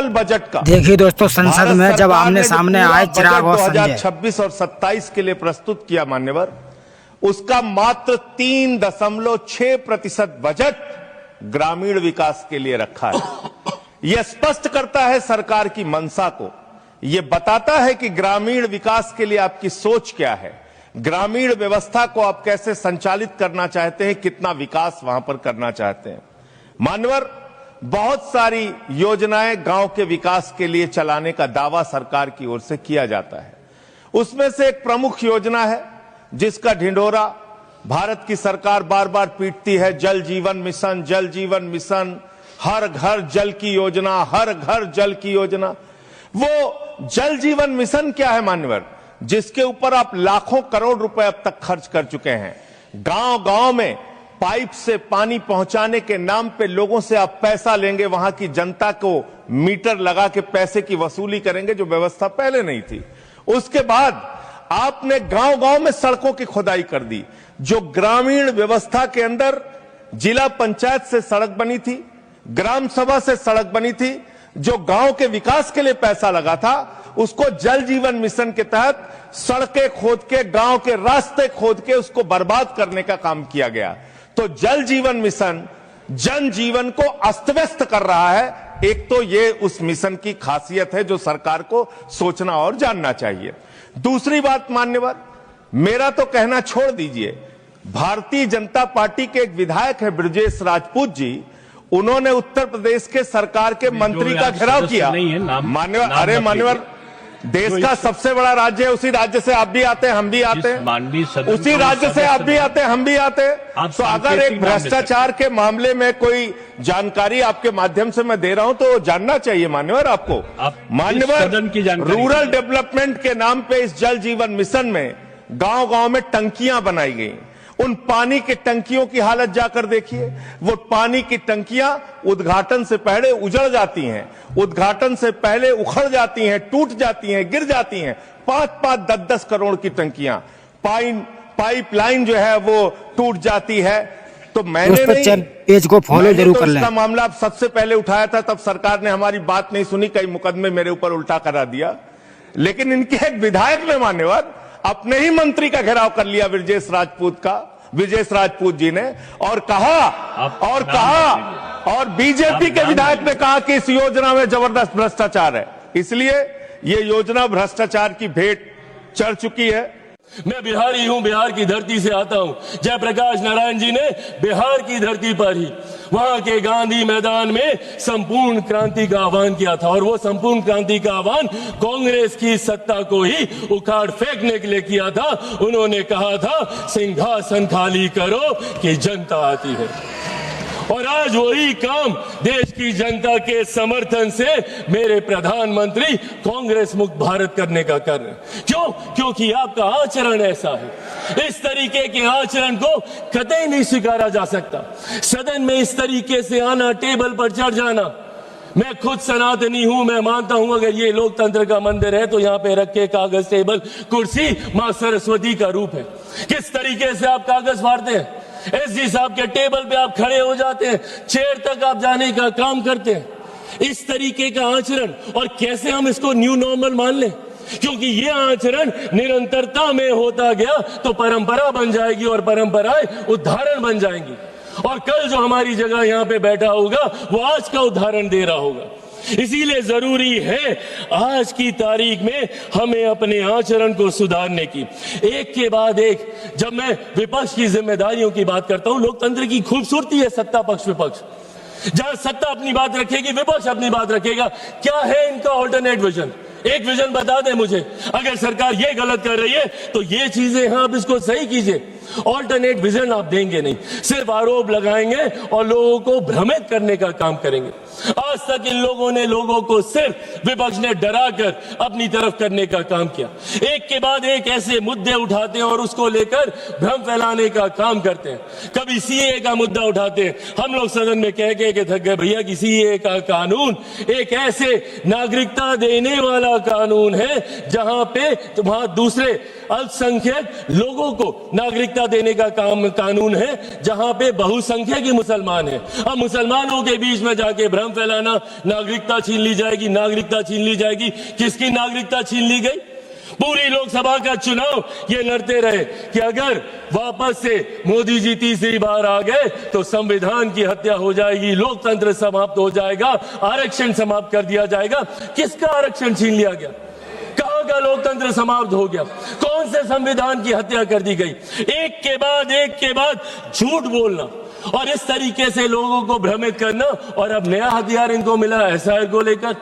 Total budget का देखिए दोस्तों, संसद में जब आमने सामने आए चिराग और संजय 2026 और 27 के लिए प्रस्तुत किया मान्यवर, उसका मात्र 3.6% बजट ग्रामीण विकास के लिए रखा है। यह स्पष्ट करता है सरकार की मंशा को, यह बताता है कि ग्रामीण विकास के लिए आपकी सोच क्या है, ग्रामीण व्यवस्था को आप कैसे संचालित करना चाहते हैं, कितना विकास वहां पर करना चाहते हैं। मान्यवर, बहुत सारी योजनाएं गांव के विकास के लिए चलाने का दावा सरकार की ओर से किया जाता है। उसमें से एक प्रमुख योजना है जिसका ढिंढोरा भारत की सरकार बार बार पीटती है, जल जीवन मिशन, जल जीवन मिशन, हर घर जल की योजना, हर घर जल की योजना। वो जल जीवन मिशन क्या है मान्यवर, जिसके ऊपर आप लाखों करोड़ रुपए अब तक खर्च कर चुके हैं। गांव गांव में पाइप से पानी पहुंचाने के नाम पे लोगों से आप पैसा लेंगे, वहां की जनता को मीटर लगा के पैसे की वसूली करेंगे, जो व्यवस्था पहले नहीं थी। उसके बाद आपने गांव गांव में सड़कों की खुदाई कर दी। जो ग्रामीण व्यवस्था के अंदर जिला पंचायत से सड़क बनी थी, ग्राम सभा से सड़क बनी थी, जो गांव के विकास के लिए पैसा लगा था, उसको जल जीवन मिशन के तहत सड़कें खोद के, गांव के रास्ते खोद के उसको बर्बाद करने का काम किया गया। तो जल जीवन मिशन जन जीवन को अस्त व्यस्त कर रहा है। एक तो ये उस मिशन की खासियत है जो सरकार को सोचना और जानना चाहिए। दूसरी बात मान्यवर, मेरा तो कहना छोड़ दीजिए, भारतीय जनता पार्टी के एक विधायक है ब्रजेश राजपूत जी, उन्होंने उत्तर प्रदेश के सरकार के मंत्री का घेराव किया। मान्यवर, अरे मान्यवर, देश का सबसे बड़ा राज्य है, उसी राज्य से आप भी आते हैं, हम भी आते हैं, उसी राज्य से आप भी आते हैं, हम भी आते हैं। तो अगर एक भ्रष्टाचार के मामले में कोई जानकारी आपके माध्यम से मैं दे रहा हूं तो जानना चाहिए मान्यवर आपको। मान्यवर, रूरल डेवलपमेंट के नाम पे इस जल जीवन मिशन में गांव गांव में टंकियां बनाई गई। उन पानी की टंकियों की हालत जाकर देखिए। वो पानी की टंकियां उद्घाटन से पहले उजड़ जाती हैं, उद्घाटन से पहले उखड़ जाती हैं, टूट जाती हैं, गिर जाती हैं। 5-5, 10-10 करोड़ की टंकियां, पाइपलाइन जो है वो टूट जाती है। तो मैंने पेज को फॉलो जरूर कर लें। इसका मामला सबसे पहले उठाया था, तब सरकार ने हमारी बात नहीं सुनी, कई मुकदमे मेरे ऊपर उल्टा करा दिया। लेकिन इनके एक विधायक ने मान्यवर अपने ही मंत्री का घेराव कर लिया ब्रजेश राजपूत जी ने, और बीजेपी के विधायक ने कहा कि इस योजना में जबरदस्त भ्रष्टाचार है। इसलिए ये योजना भ्रष्टाचार की भेंट चढ़ चुकी है। मैं बिहारी हूं, बिहार की धरती से आता हूं। जयप्रकाश नारायण जी ने बिहार की धरती पर ही वहां के गांधी मैदान में संपूर्ण क्रांति का आह्वान किया था, और वो संपूर्ण क्रांति का आह्वान कांग्रेस की सत्ता को ही उखाड़ फेंकने के लिए किया था। उन्होंने कहा था, सिंहासन खाली करो कि जनता आती है। और आज वही काम देश की जनता के समर्थन से मेरे प्रधानमंत्री कांग्रेस मुक्त भारत करने का कर रहे हैं। क्यों? क्योंकि आपका आचरण ऐसा है। इस तरीके के आचरण को कतई नहीं स्वीकारा जा सकता। सदन में इस तरीके से आना, टेबल पर चढ़ जाना। मैं खुद सनातनी हूं, मैं मानता हूं अगर ये लोकतंत्र का मंदिर है तो यहाँ पे रखे कागज, टेबल, कुर्सी मां सरस्वती का रूप है। किस तरीके से आप कागज फाड़ते हैं, एसडी साहब के टेबल पे आप खड़े हो जाते हैं, चेयर तक आप जाने का काम करते हैं। इस तरीके का आचरण, और कैसे हम इसको न्यू नॉर्मल मान लें, क्योंकि ये आचरण निरंतरता में होता गया तो परंपरा बन जाएगी, और परंपराएं उदाहरण बन जाएंगी। और कल जो हमारी जगह यहाँ पे बैठा होगा वो आज का उदाहरण दे रहा होगा। इसीलिए जरूरी है आज की तारीख में हमें अपने आचरण को सुधारने की। एक के बाद एक, जब मैं विपक्ष की जिम्मेदारियों की बात करता हूं, लोकतंत्र की खूबसूरती है सत्ता पक्ष विपक्ष। जहां सत्ता अपनी बात रखेगी, विपक्ष अपनी बात रखेगा। क्या है इनका ऑल्टरनेट विजन? एक विजन बता दें मुझे। अगर सरकार ये गलत कर रही है तो ये चीजें हैं, आप इसको सही कीजिए। ऑल्टरनेट विजन आप देंगे नहीं, सिर्फ आरोप लगाएंगे और लोगों को भ्रमित करने का काम करेंगे। आज तक इन लोगों ने लोगों को सिर्फ विपक्ष ने डराकर अपनी तरफ करने का काम किया। एक के बाद एक ऐसे मुद्दे उठाते हैं और उसको लेकर भ्रम फैलाने का काम करते हैं। कभी सीए का मुद्दा उठाते हैं, हम लोग सदन में कह के थक गए भैया कि सीए का कानून एक ऐसे नागरिकता देने वाला कानून है जहां पे वहां दूसरे अल्पसंख्यक लोगों को नागरिकता नागरिकता देने का कानून है जहां पे बहुसंख्यक ही मुसलमान है। अब मुसलमानों के बीच में जाके भ्रम फैलाना, नागरिकता छीन ली जाएगी, नागरिकता छीन ली जाएगी। किसकी नागरिकता छीन ली गई? पूरी लोकसभा का चुनाव ये लड़ते रहे कि अगर वापस से मोदी जी तीसरी बार आ गए तो संविधान की हत्या हो जाएगी, लोकतंत्र समाप्त हो जाएगा, आरक्षण समाप्त कर दिया जाएगा। किसका आरक्षण छीन लिया गया? कहां का लोकतंत्र समाप्त हो गया? कौन से संविधान की हत्या कर दी गई? एक के बाद झूठ बोलना और इस तरीके से लोगों को भ्रमित करना। और अब नया हथियार इनको मिला एसआईआर को लेकर।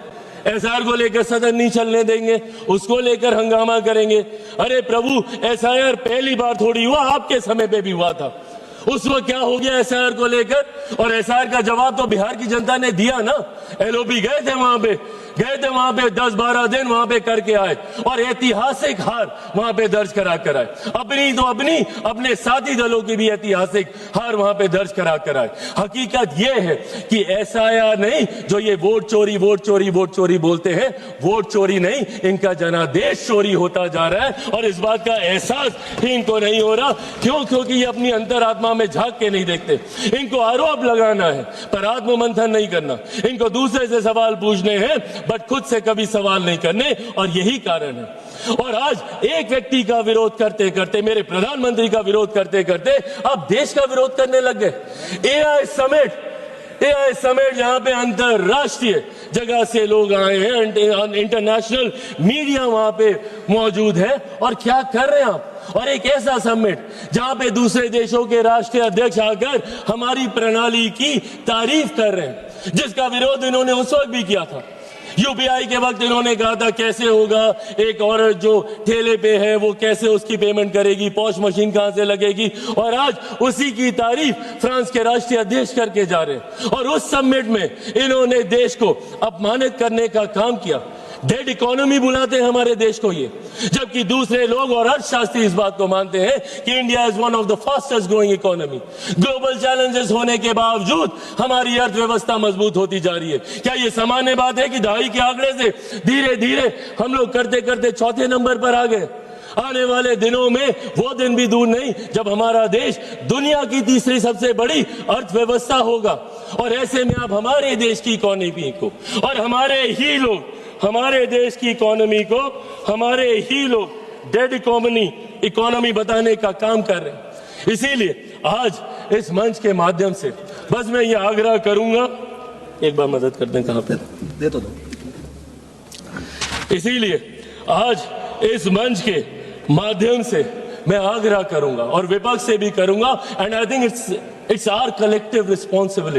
एसआईआर को लेकर सदन नहीं चलने देंगे, उसको लेकर हंगामा करेंगे। अरे प्रभु, एसआईआर पहली बार थोड़ी हुआ, आपके समय पे भी हुआ था। उस वक्त क्या हो गया एसआईआर को लेकर? और एसआईआर का जवाब तो बिहार की जनता ने दिया ना। एलओपी गए थे वहां पे 10-12 दिन वहां पे करके आए और ऐतिहासिक हार वहां पे दर्ज करा कर आए। अपने साथी दलों की भी ऐतिहासिक हार वहां पे दर्ज करा कर आए। हकीकत यह है कि एसआईआर नहीं, जो ये वोट चोरी बोलते हैं, वोट चोरी नहीं, इनका जनादेश चोरी होता जा रहा है। और इस बात का एहसास ही इनको नहीं हो रहा। क्योंकि ये अपनी अंतरात्मा में झांक के नहीं देखते। इनको आरोप लगाना है पर आत्ममंथन नहीं करना। इनको दूसरे से सवाल पूछने हैं बट खुद से कभी सवाल नहीं करने। और यही कारण है। और आज एक व्यक्ति का विरोध करते करते, मेरे प्रधानमंत्री का विरोध करते करते अब देश का विरोध करने लग गए। एआई समिट जहां पे अंतरराष्ट्रीय जगह से लोग आए हैं, इंटरनेशनल मीडिया वहां पे मौजूद है। और क्या कर रहे हैं आप? और एक ऐसा समिट जहां पे दूसरे देशों के राष्ट्रीय अध्यक्ष आकर हमारी प्रणाली की तारीफ कर रहे हैं, जिसका विरोध इन्होंने उस वक्त भी किया था। यूपीआई के वक्त इन्होंने कहा था कैसे होगा, एक औरत जो ठेले पे है वो कैसे उसकी पेमेंट करेगी, पॉश मशीन कहां से लगेगी। और आज उसी की तारीफ फ्रांस के राष्ट्रीय अध्यक्ष करके जा रहे हैं। और उस समिट में इन्होंने देश को अपमानित करने का काम किया। डेड इकोनॉमी बुलाते हैं हमारे देश को ये, जबकि दूसरे लोग और अर्थशास्त्री इस बात को मानते हैं कि India is one of the fastest growing economy. Global challenges होने के बावजूद हमारी अर्थव्यवस्था मजबूत होती जा रही है। क्या ये सामान्य बात है कि दहाई के आंकड़े से धीरे धीरे हम लोग करते करते चौथे नंबर पर आ गए? आने वाले दिनों में वो दिन भी दूर नहीं जब हमारा देश दुनिया की तीसरी सबसे बड़ी अर्थव्यवस्था होगा। और ऐसे में आप हमारे देश की इकोनॉमी को और हमारे देश की इकोनॉमी को हमारे ही लोग डेड इकोनॉमी बताने का काम कर रहे हैं। इसीलिए आज इस मंच के माध्यम से बस मैं ये आग्रह करूंगा, एक बार मदद कर दें, कहां पे दे तो दो। इसीलिए आज इस मंच के माध्यम से मैं आग्रह करूंगा और विपक्ष से भी करूंगा, and I think it's our collective responsibility